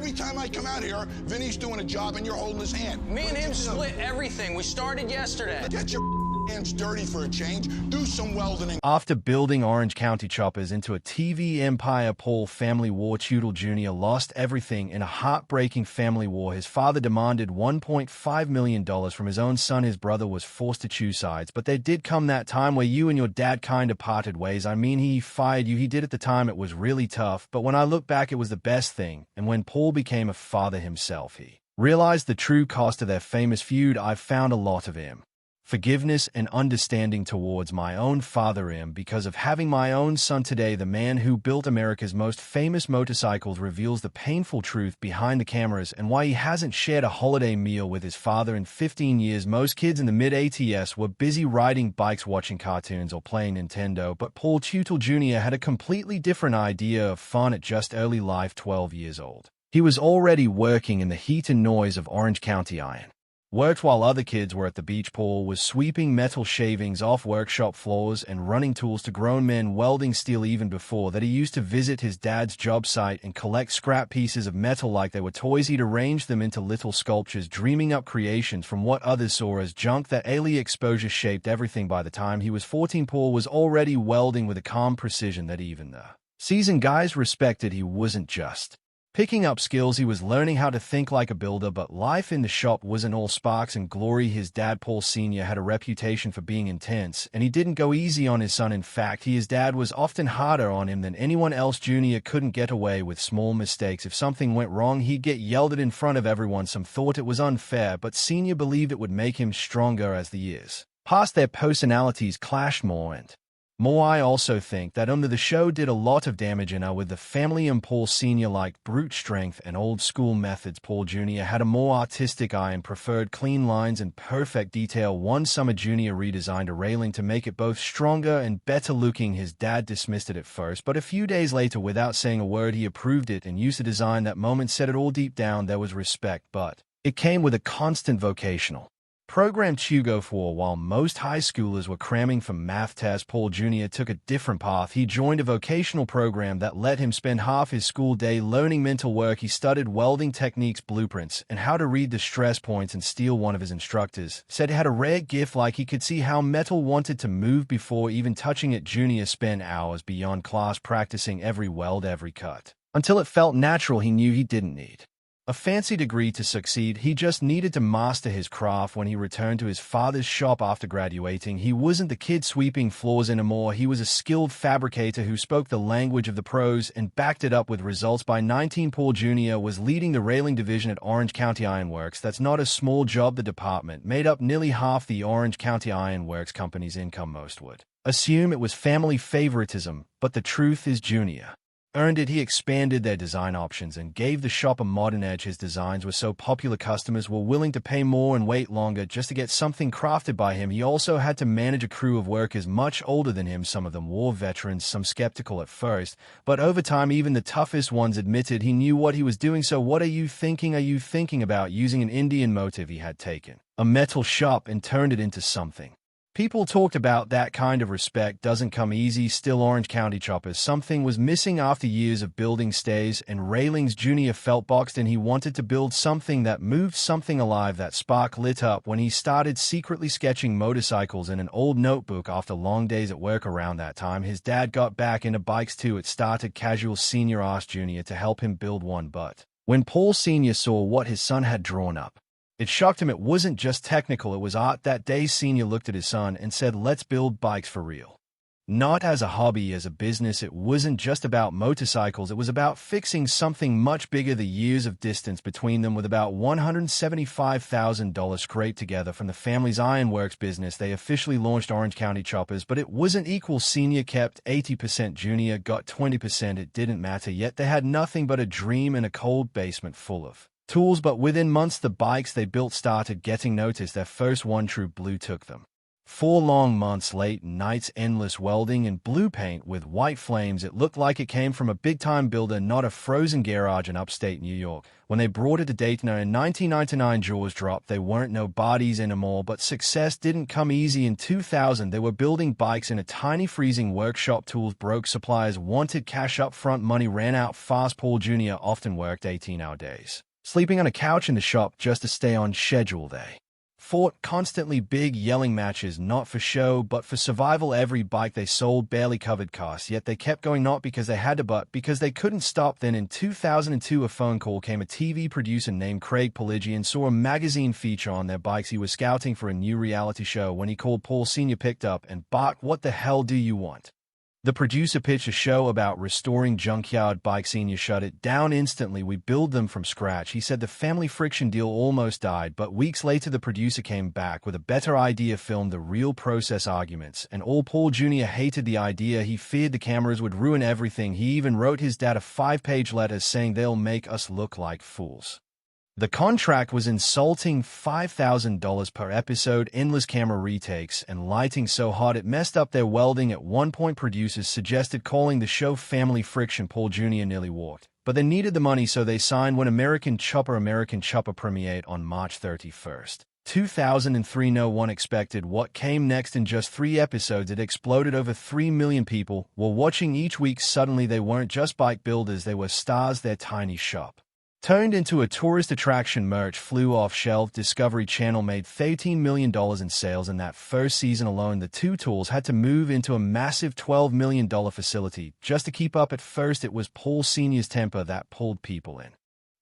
Every time I come out here, Vinny's doing a job and you're holding his hand. Me and him split everything. We started yesterday. Get your hands dirty for a change. Do some welding. After building Orange County Choppers into a TV empire, Paul family war, Teutul Jr. lost everything in a heartbreaking family war. His father demanded $1.5 million from his own son. His brother was forced to choose sides, but there did come that time where you and your dad kind of parted ways. I mean, he fired you. He did at the time. It was really tough, but when I look back, it was the best thing. And when Paul became a father himself, he realized the true cost of their famous feud. I've found a lot of him. Forgiveness and understanding towards my own father because of having my own son today. The man who built America's most famous motorcycles reveals the painful truth behind the cameras and why he hasn't shared a holiday meal with his father in 15 years. Most kids in the mid-80s were busy riding bikes, watching cartoons, or playing Nintendo, but Paul Teutul Jr. had a completely different idea of fun at just early life. 12 years old, he was already working in the heat and noise of Orange County Iron Works while other kids were at the beach. Paul was sweeping metal shavings off workshop floors and running tools to grown men welding steel. Even before that, he used to visit his dad's job site and collect scrap pieces of metal like they were toys. He'd arrange them into little sculptures, dreaming up creations from what others saw as junk. That early exposure shaped everything. By the time he was 14, Paul was already welding with a calm precision that even the seasoned guys respected. He wasn't just picking up skills, he was learning how to think like a builder. But life in the shop wasn't all sparks and glory. His dad, Paul Sr., had a reputation for being intense, and he didn't go easy on his son. In fact, his dad was often harder on him than anyone else. Junior couldn't get away with small mistakes. If something went wrong, he'd get yelled at in front of everyone. Some thought it was unfair, but Sr. believed it would make him stronger. As the years passed, their personalities clashed more and more. I also think that the show did a lot of damage with the family, and Paul Sr. liked brute strength and old-school methods. Paul Jr. had a more artistic eye and preferred clean lines and perfect detail. One summer, Jr. redesigned a railing to make it both stronger and better looking. His dad dismissed it at first, but a few days later, without saying a word, he approved it and used the design. That moment said it all. Deep down, there was respect, but it came with a constant vocational program to go for. While most high schoolers were cramming for math tests, Paul Jr. took a different path. He joined a vocational program that let him spend half his school day learning mental work. He studied welding techniques, blueprints, and how to read the stress points and steel. One of his instructors said he had a rare gift, like he could see how metal wanted to move before even touching it. Jr. spent hours beyond class practicing every weld, every cut, until it felt natural. He knew he didn't need a fancy degree to succeed. He just needed to master his craft. When he returned to his father's shop after graduating, he wasn't the kid sweeping floors anymore. He was a skilled fabricator who spoke the language of the pros and backed it up with results. By 19, Paul Jr. was leading the railing division at Orange County Iron Works. That's not a small job. The department made up nearly half the Orange County Iron Works company's income. Most would assume it was family favoritism, but the truth is Jr. earned it. He expanded their design options and gave the shop a modern edge. His designs were so popular, customers were willing to pay more and wait longer just to get something crafted by him. He also had to manage a crew of workers much older than him. Some of them war veterans, some skeptical at first, but over time, even the toughest ones admitted he knew what he was doing. So what are you thinking? Are you thinking about using an Indian motif? He had taken a metal shop and turned it into something people talked about. That kind of respect doesn't come easy. Still, Orange County Choppers, something was missing. After years of building stays and railings, Jr. felt boxed in. He wanted to build something that moved, something alive. That spark lit up when he started secretly sketching motorcycles in an old notebook after long days at work. Around that time, his dad got back into bikes too. It started casual. Sr. asked Jr. to help him build one, but when Paul Sr. saw what his son had drawn up, it shocked him. It wasn't just technical, it was art. That day, Sr. looked at his son and said, "Let's build bikes for real. Not as a hobby, as a business." It wasn't just about motorcycles, it was about fixing something much bigger. The years of distance between them, with about $175,000 scraped together from the family's ironworks business, they officially launched Orange County Choppers. But it wasn't equal. Sr. kept 80%, Jr. got 20%. It didn't matter yet. They had nothing but a dream and a cold basement full of tools. But within months, the bikes they built started getting noticed. Their first one, True Blue, took them 4 long months, late nights, endless welding, and blue paint with white flames. It looked like it came from a big-time builder, not a frozen garage in upstate New York. When they brought it to Daytona in 1999, jaws dropped. They weren't nobodies anymore, but success didn't come easy. In 2000, they were building bikes in a tiny freezing workshop. Tools broke, suppliers wanted cash up front, money ran out fast. Paul Jr. often worked 18-hour days, sleeping on a couch in the shop just to stay on schedule. They fought constantly, big yelling matches, not for show but for survival. Every bike they sold barely covered costs, yet they kept going, not because they had to but because they couldn't stop. Then in 2002 a phone call came. A TV producer named Craig Pelagian saw a magazine feature on their bikes. He was scouting for a new reality show. When he called, Paul Sr. picked up and barked, "What the hell do you want?" The producer pitched a show about restoring junkyard bikes. Senior shut it down instantly. "We build them from scratch," he said. The family friction deal almost died, but weeks later the producer came back with a better idea, filmed the real process, arguments, and all. Paul Jr. hated the idea. He feared the cameras would ruin everything. He even wrote his dad a 5-page letter saying, "They'll make us look like fools." The contract was insulting, $5,000 per episode, endless camera retakes, and lighting so hot it messed up their welding. At one point, producers suggested calling the show Family Friction. Paul Jr. nearly walked, but they needed the money, so they signed. When American Chopper premiered on March 31st, 2003, no one expected what came next. In just 3 episodes, it exploded. Over 3 million people were watching each week. Suddenly, they weren't just bike builders, they were stars. Their tiny shop turned into a tourist attraction. Merch flew off shelf. Discovery Channel made $13 million in sales in that first season alone. The Teutul's had to move into a massive $12 million facility just to keep up. At first, it was Paul Sr.'s temper that pulled people in,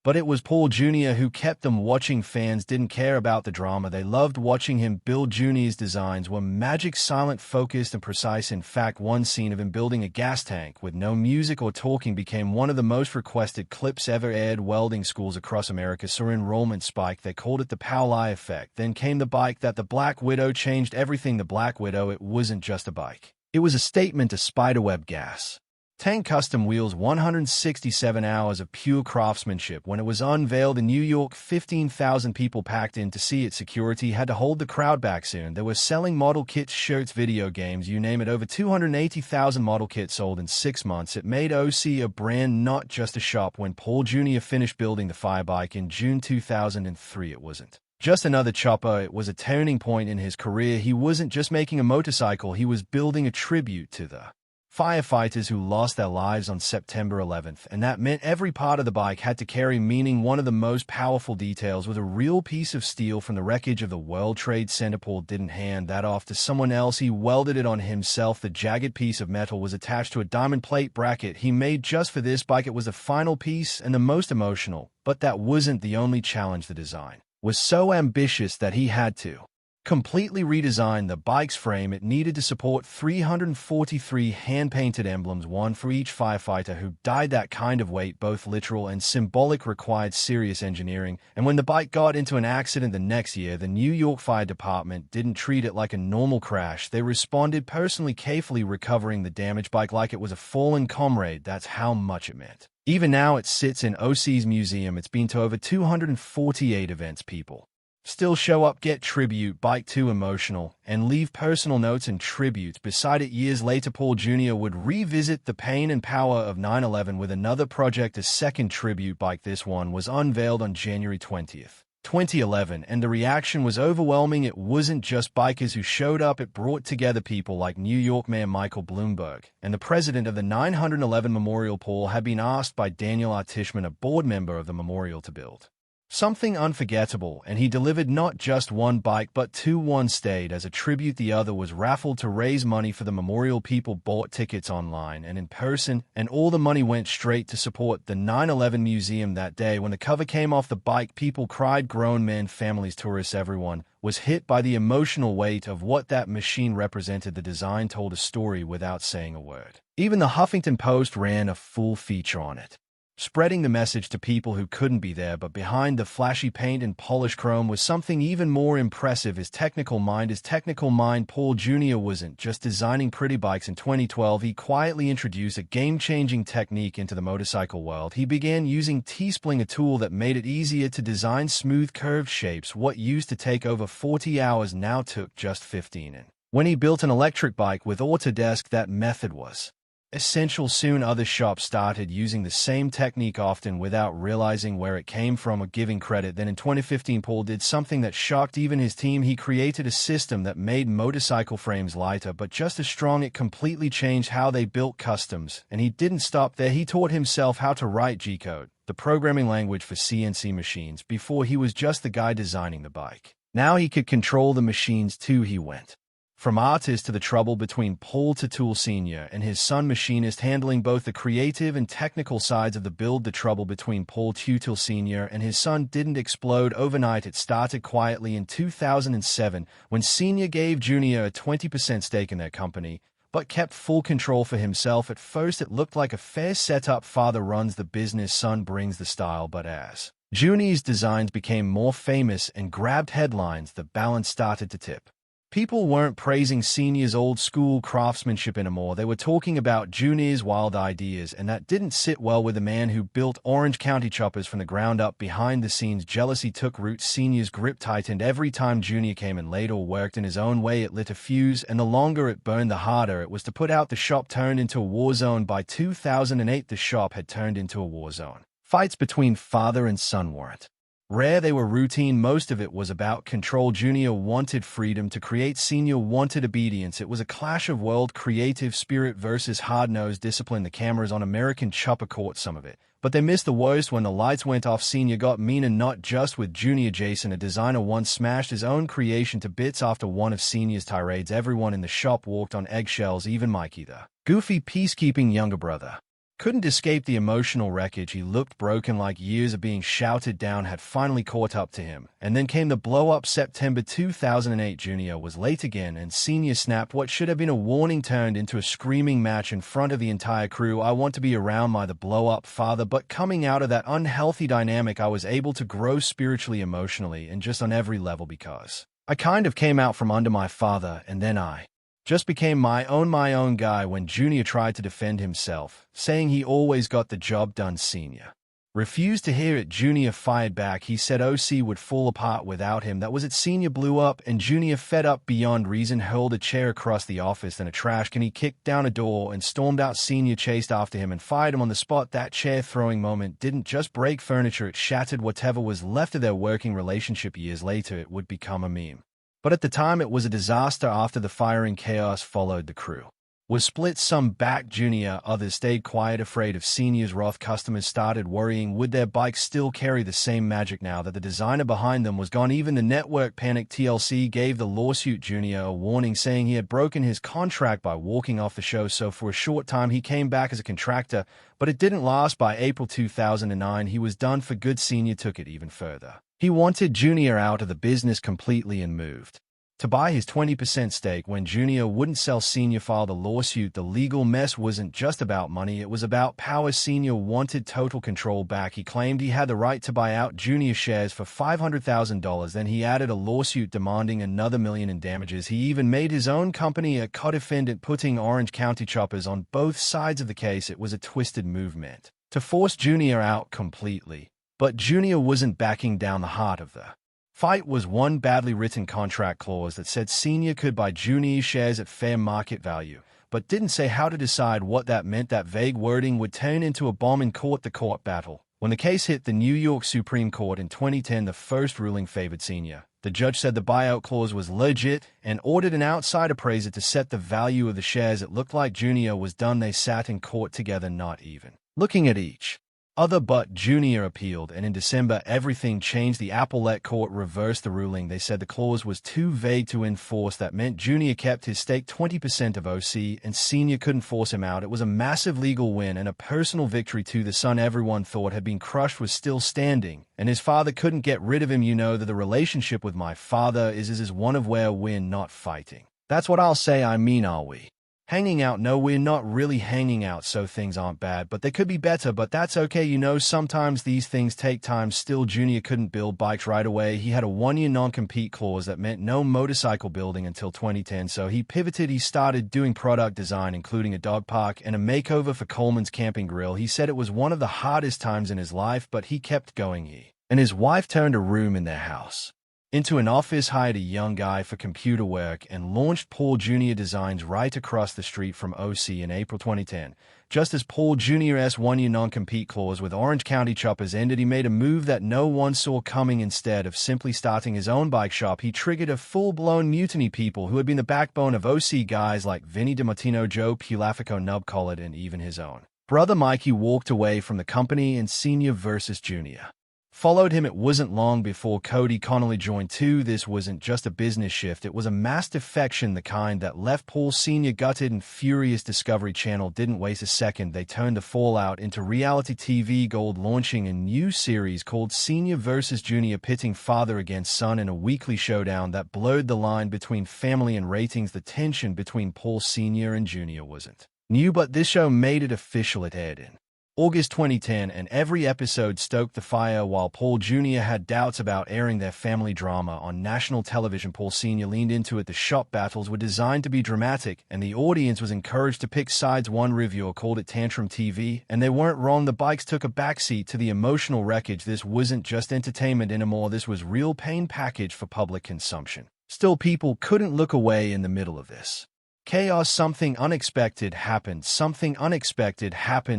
but it was Paul Jr. who kept them watching. Fans didn't care about the drama. They loved watching him build. Jr.'s designs were magic, silent, focused, and precise. In fact, one scene of him building a gas tank with no music or talking became one of the most requested clips ever aired. Welding schools across America saw enrollment spike. They called it the Powell effect. Then came the bike that the Black Widow changed everything. The Black Widow, it wasn't just a bike. It was a statement to spiderweb gas tank, custom wheels, 167 hours of pure craftsmanship. When it was unveiled in New York, 15,000 people packed in to see it. Security had to hold the crowd back. Soon they were selling model kits, shirts, video games, you name it. Over 280,000 model kits sold in 6 months. It made OC a brand, not just a shop. When Paul Jr. finished building the Firebike in June 2003, it wasn't just another chopper. It was a turning point in his career. He wasn't just making a motorcycle, he was building a tribute to the firefighters who lost their lives on September 11th, and that meant every part of the bike had to carry meaning. One of the most powerful details was a real piece of steel from the wreckage of the World Trade Center. Paul didn't hand that off to someone else, he welded it on himself. The jagged piece of metal was attached to a diamond plate bracket he made just for this bike. It was the final piece and the most emotional, but that wasn't the only challenge. The design was so ambitious that he had to completely redesigned the bike's frame. It needed to support 343 hand-painted emblems, one for each firefighter who died. That kind of weight, both literal and symbolic, required serious engineering. And when the bike got into an accident the next year, the New York Fire Department didn't treat it like a normal crash. They responded personally, carefully recovering the damaged bike like it was a fallen comrade. That's how much it meant. Even now, it sits in OC's museum. It's been to over 248 events. People still show up, get tribute, bike too emotional, and leave personal notes and tributes beside it. Years later, Paul Jr. would revisit the pain and power of 9/11 with another project, a second tribute bike. This one was unveiled on January 20th, 2011, and the reaction was overwhelming. It wasn't just bikers who showed up, it brought together people like New York Mayor Michael Bloomberg and the president of the 911 Memorial. Paul had been asked by Daniel R. Tishman, a board member of the memorial, to build something unforgettable, and he delivered not just one bike but two. One stayed as a tribute, the other was raffled to raise money for the memorial. People bought tickets online and in person, and all the money went straight to support the 9/11 museum. That day, when the cover came off the bike, people cried. Grown men, families, tourists, everyone was hit by the emotional weight of what that machine represented. The design told a story without saying a word. Even the Huffington Post ran a full feature on it, spreading the message to people who couldn't be there. But behind the flashy paint and polished chrome was something even more impressive: his technical mind. Paul Jr. wasn't just designing pretty bikes. In 2012, he quietly introduced a game-changing technique into the motorcycle world. He began using T-spling, a tool that made it easier to design smooth, curved shapes. What used to take over 40 hours now took just 15. When he built an electric bike with Autodesk, that method was essential. Soon other shops started using the same technique, often without realizing where it came from or giving credit. Then in 2015, Paul did something that shocked even his team. He created a system that made motorcycle frames lighter but just as strong. It completely changed how they built customs, and he didn't stop there. He taught himself how to write G-code, the programming language for CNC machines. Before, he was just the guy designing the bike. Now he could control the machines too. He went from artist to the trouble between Paul Teutul Sr. and his son machinist, handling both the creative and technical sides of the build. The trouble between Paul Teutul Sr. and his son didn't explode overnight. It started quietly in 2007 when Sr. gave Jr. a 20% stake in their company, but kept full control for himself. At first it looked like a fair setup. Father runs the business, son brings the style. But as Jr.'s designs became more famous and grabbed headlines, the balance started to tip. People weren't praising Senior's old-school craftsmanship anymore. They were talking about Junior's wild ideas, and that didn't sit well with a man who built Orange County choppers from the ground up. Behind the scenes, jealousy took root. Senior's grip tightened every time Junior came in late or worked in his own way. It lit a fuse, and the longer it burned, the harder it was to put out. The shop turned into a war zone. By 2008, the shop had turned into a war zone. Fights between father and son weren't rare, they were routine. Most of it was about control. Junior wanted freedom to create, Senior wanted obedience. It was a clash of world creative spirit versus hard-nosed discipline. The cameras on American Chopper caught some of it, but they missed the worst. When the lights went off, Senior got mean, and not just with Junior. Jason, a designer, once smashed his own creation to bits after one of Senior's tirades. Everyone in the shop walked on eggshells, even Mikey, the goofy peacekeeping younger brother, couldn't escape the emotional wreckage. He looked broken, like years of being shouted down had finally caught up to him. And then came the blow-up. September 2008, Junior was late again, and Senior snapped. What should have been a warning turned into a screaming match in front of the entire crew. I want to be around my the blow-up father, but coming out of that unhealthy dynamic, I was able to grow spiritually, emotionally, and just on every level, because I kind of came out from under my father, and then I just became my own guy. When Junior tried to defend himself, saying he always got the job done, Senior refused to hear it. Junior fired back. He said OC would fall apart without him. That was it. Senior blew up, and Junior, fed up beyond reason, hurled a chair across the office and a trash can. He kicked down a door and stormed out. Senior chased after him and fired him on the spot. That chair-throwing moment didn't just break furniture, it shattered whatever was left of their working relationship. Years later, it would become a meme, but at the time it was a disaster. After the firing, chaos followed. The crew was split. Some backed Junior, others stayed quiet, afraid of Senior's wrath. Customers started worrying, would their bikes still carry the same magic now that the designer behind them was gone? Even the network panicked. TLC gave the lawsuit Junior a warning, saying he had broken his contract by walking off the show. So for a short time he came back as a contractor, but it didn't last. By April 2009, he was done for good. Senior took it even further. He wanted Junior out of the business completely and moved to buy his 20% stake. When Junior wouldn't sell, Senior filed a lawsuit. The legal mess wasn't just about money, it was about power. Senior wanted total control back. He claimed he had the right to buy out Junior shares for $500,000. Then he added a lawsuit demanding another $1 million in damages. He even made his own company a co-defendant, putting Orange County choppers on both sides of the case. It was a twisted movement to force Junior out completely. But Junior wasn't backing down. The heart of the fight was one badly written contract clause that said Senior could buy Junior's shares at fair market value, but didn't say how to decide what that meant. That vague wording would turn into a bomb in court. The court battle. When the case hit the New York Supreme Court in 2010, the first ruling favored Senior. The judge said the buyout clause was legit and ordered an outside appraiser to set the value of the shares. It looked like Junior was done. They sat in court together, not even looking at each other, but Junior appealed, and in December everything changed. The appellate court reversed the ruling. They said the clause was too vague to enforce. That meant Junior kept his stake, 20% of OC, and Senior couldn't force him out. It was a massive legal win and a personal victory too. The son everyone thought had been crushed was still standing, and his father couldn't get rid of him. You know that the relationship with my father is one of where we're not fighting. That's what I'll say. I mean, are we hanging out? No, we're not really hanging out, so things aren't bad, but they could be better, but that's okay. You know, sometimes these things take time. Still, Junior couldn't build bikes right away. He had a one-year non-compete clause that meant no motorcycle building until 2010, so he pivoted. He started doing product design, including a dog park and a makeover for Coleman's Camping Grill. He said it was one of the hardest times in his life, but he kept going. He and his wife turned a room in their house into an office, hired a young guy for computer work, and launched Paul Jr. Designs right across the street from OC in April 2010. Just as Paul Jr.'s one-year non-compete clause with Orange County Choppers ended, he made a move that no one saw coming. Instead of simply starting his own bike shop, he triggered a full-blown mutiny. People who had been the backbone of OC, guys like Vinny DiMartino, Joe Pulafico, Nub Collard, and even his own brother Mikey, walked away from the company, and Senior versus Junior followed him. It wasn't long before Cody Connolly joined too. This wasn't just a business shift, it was a mass defection, the kind that left Paul Sr. gutted and furious. Discovery Channel didn't waste a second. They turned the fallout into reality TV gold, launching a new series called Senior vs. Junior, pitting father against son in a weekly showdown that blurred the line between family and ratings. The tension between Paul Sr. and Junior wasn't new, but this show made it official. It aired in August 2010, and every episode stoked the fire. While Paul Jr. had doubts about airing their family drama on national television, Paul Sr. leaned into it. The shop battles were designed to be dramatic, and the audience was encouraged to pick sides. One reviewer called it tantrum TV, and they weren't wrong. The bikes took a backseat to the emotional wreckage. This wasn't just entertainment anymore, this was real pain packaged for public consumption. Still, people couldn't look away in the middle of this chaos. Something unexpected happened.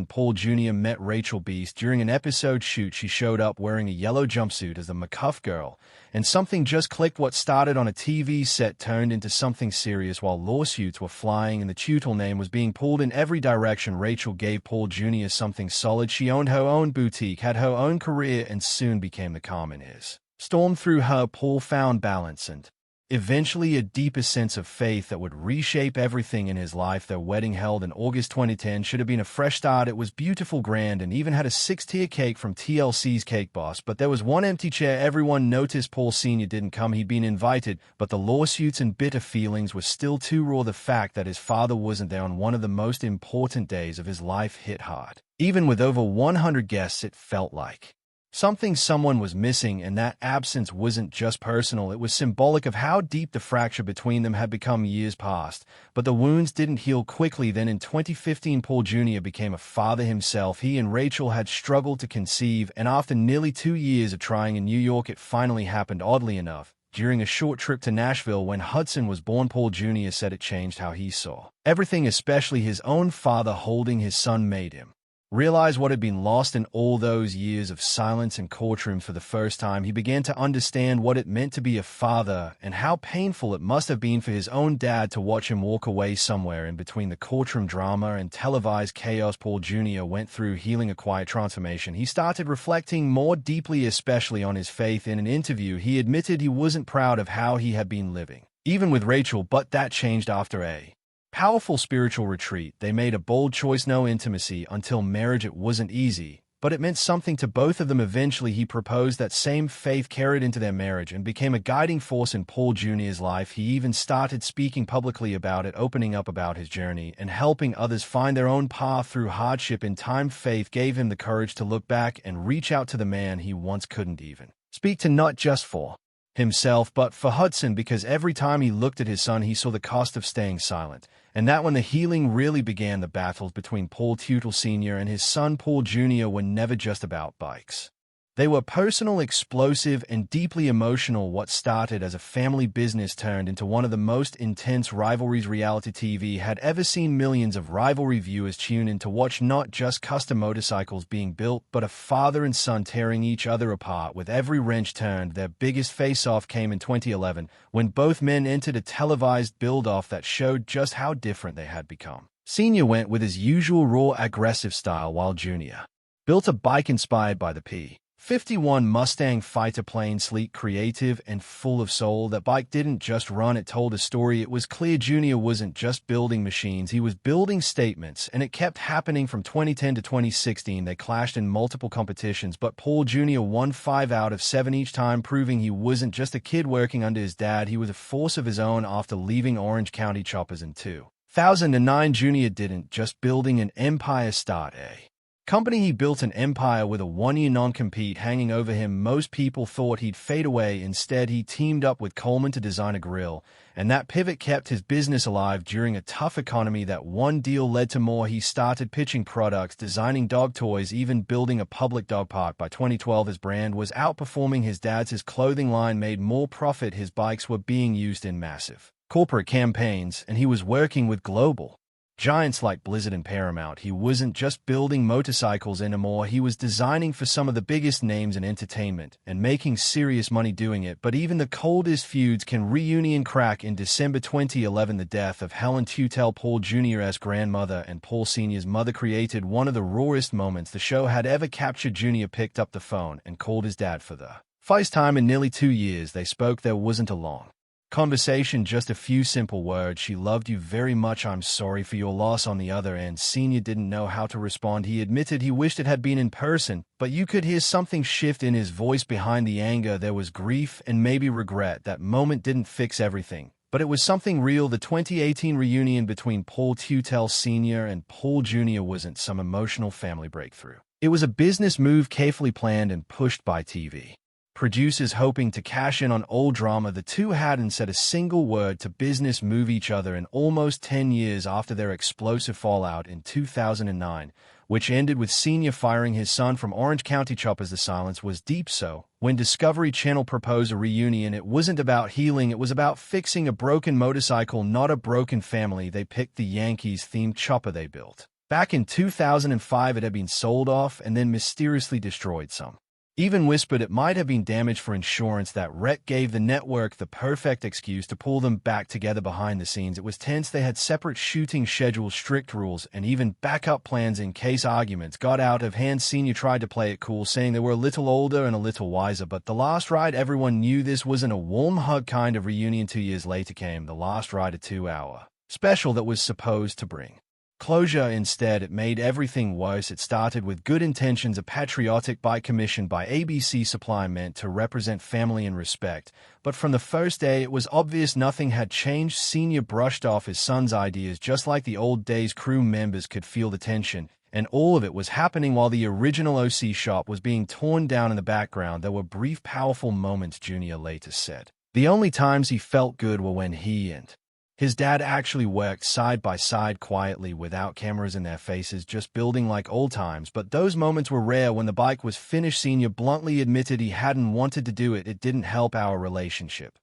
Paul Jr. met Rachel Beast during an episode shoot. She showed up wearing a yellow jumpsuit as the McCuff girl, and something just clicked. What started on a TV set turned into something serious. While lawsuits were flying and the Teutul name was being pulled in every direction, Rachel gave Paul Jr. something solid. She owned her own boutique, had her own career, and soon became the calm in his storm. Through her, Paul found balance and eventually a deeper sense of faith that would reshape everything in his life. Their wedding, held in August 2010, should have been a fresh start. It was beautiful, grand, and even had a 6-tier cake from TLC's Cake Boss. But there was one empty chair. Everyone noticed Paul Sr. didn't come. He'd been invited, but the lawsuits and bitter feelings were still too raw. The fact that his father wasn't there on one of the most important days of his life hit hard. Even with over 100 guests, it felt like someone was missing, and that absence wasn't just personal, it was symbolic of how deep the fracture between them had become. Years passed, but the wounds didn't heal quickly. Then in 2015, Paul Jr. became a father himself. He and Rachel had struggled to conceive, and after nearly 2 years of trying in New York, it finally happened. Oddly enough, during a short trip to Nashville when Hudson was born, Paul Jr. said it changed how he saw everything, especially his own father. Holding his son made him realize what had been lost in all those years of silence and courtroom. For the first time, he began to understand what it meant to be a father and how painful it must have been for his own dad to watch him walk away. Somewhere in between the courtroom drama and televised chaos, Paul Jr. went through healing, a quiet transformation. He started reflecting more deeply, especially on his faith. In an interview, he admitted he wasn't proud of how he had been living, even with Rachel, but that changed after a powerful spiritual retreat. They made a bold choice: no intimacy until marriage. It wasn't easy, but it meant something to both of them. Eventually, he proposed. That same faith carried into their marriage and became a guiding force in Paul Jr.'s life. He even started speaking publicly about it, opening up about his journey and helping others find their own path through hardship. In time, faith gave him the courage to look back and reach out to the man he once couldn't even speak to, not just for himself, but for Hudson, because every time he looked at his son, he saw the cost of staying silent. And that when the healing really began. The battles between Paul Teutul Sr. and his son Paul Jr. were never just about bikes. They were personal, explosive, and deeply emotional. What started as a family business turned into one of the most intense rivalries reality TV had ever seen. Millions of Rivalry viewers tune in to watch not just custom motorcycles being built, but a father and son tearing each other apart with every wrench turned. Their biggest face-off came in 2011, when both men entered a televised build-off that showed just how different they had become. Senior went with his usual raw, aggressive style, while Junior built a bike inspired by the P-51 Mustang fighter plane, sleek, creative, and full of soul. That bike didn't just run, it told a story. It was clear Junior wasn't just building machines, he was building statements, and it kept happening. From 2010 to 2016, they clashed in multiple competitions, but Paul Jr. won 5 out of 7 each time, proving he wasn't just a kid working under his dad, he was a force of his own. After leaving Orange County Choppers in 2009, Junior didn't just building an empire start a company he built an empire with a one-year non-compete hanging over him. Most people thought he'd fade away. Instead, he teamed up with Coleman to design a grill, and that pivot kept his business alive during a tough economy. That one deal led to more. He started pitching products, designing dog toys, even building a public dog park. By 2012, his brand was outperforming his dad's. His clothing line made more profit. His bikes were being used in massive corporate campaigns, and he was working with global giants like Blizzard and Paramount. He wasn't just building motorcycles anymore, he was designing for some of the biggest names in entertainment and making serious money doing it. But even the coldest feuds can reunion crack. In December 2011, the death of Helen Teutul, Paul Jr.'s grandmother and Paul Sr.'s mother, created one of the rawest moments the show had ever captured. Jr. picked up the phone and called his dad for the first time in nearly 2 years. They spoke. There wasn't a long conversation, just a few simple words. "She loved you very much. I'm sorry for your loss." On the other end, Senior didn't know how to respond. He admitted he wished it had been in person, but you could hear something shift in his voice. Behind the anger, there was grief and maybe regret. That moment didn't fix everything, but it was something real. The 2018 reunion between Paul Teutul Sr. and Paul Jr. wasn't some emotional family breakthrough. It was a business move, carefully planned and pushed by TV producers hoping to cash in on old drama. The two hadn't said a single word to business move each other in almost 10 years after their explosive fallout in 2009, which ended with Senior firing his son from Orange County Choppers. The silence was deep. So when Discovery Channel proposed a reunion, it wasn't about healing, it was about fixing a broken motorcycle, not a broken family. They picked the Yankees-themed chopper they built back in 2005. It had been sold off and then mysteriously destroyed. Some even whispered it might have been damaged for insurance. That wreck gave the network the perfect excuse to pull them back together. Behind the scenes, it was tense. They had separate shooting schedules, strict rules, and even backup plans in case arguments got out of hand. Senior tried to play it cool, saying they were a little older and a little wiser, but the last ride, everyone knew this wasn't a warm hug kind of reunion. 2 years later came the last ride, a 2-hour special that was supposed to bring closure. Instead, it made everything worse. It started with good intentions, a patriotic bike commissioned by ABC Supply meant to represent family and respect. But from the first day, it was obvious nothing had changed. Senior brushed off his son's ideas just like the old days. Crew members could feel the tension, and all of it was happening while the original OC shop was being torn down in the background. There were brief, powerful moments, Jr. later said. The only times he felt good were when he and his dad actually worked side by side quietly without cameras in their faces, just building like old times. But those moments were rare. When the bike was finished, Senior bluntly admitted he hadn't wanted to do it. "It didn't help our relationship,"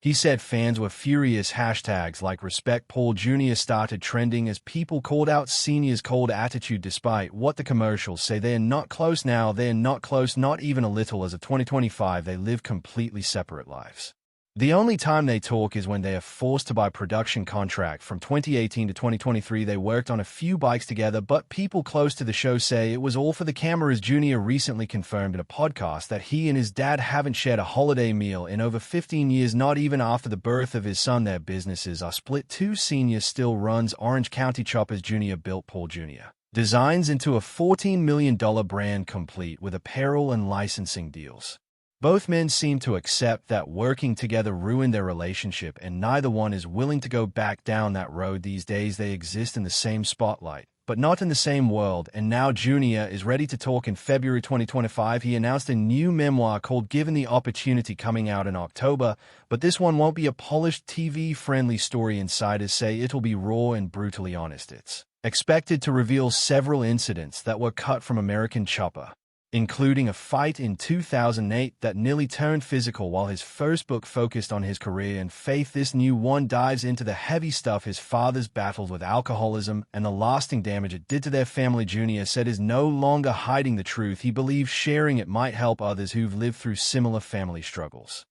he said. Fans were furious. Hashtags like Respect Paul Jr. started trending as people called out Senior's cold attitude. Despite what the commercials say, they're not close now. They're not close, not even a little. As of 2025, they live completely separate lives. The only time they talk is when they are forced to buy production contract. From 2018 to 2023, they worked on a few bikes together, but people close to the show say it was all for the cameras. Jr. recently confirmed in a podcast that he and his dad haven't shared a holiday meal in over 15 years, not even after the birth of his son. Their businesses are split too. Senior still runs Orange County Choppers. Jr. built Paul Jr. designs into a $14 million brand, complete with apparel and licensing deals. Both men seem to accept that working together ruined their relationship, and neither one is willing to go back down that road. These days, they exist in the same spotlight, but not in the same world. And now Jr. is ready to talk. In February 2025, he announced a new memoir called Given the Opportunity, coming out in October. But this one won't be a polished, TV-friendly story. Insiders say it'll be raw and brutally honest. It's expected to reveal several incidents that were cut from American Chopper, including a fight in 2008 that nearly turned physical. While his first book focused on his career and faith, this new one dives into the heavy stuff: his father's battles with alcoholism and the lasting damage it did to their family. Jr. said is no longer hiding the truth. He believes sharing it might help others who've lived through similar family struggles.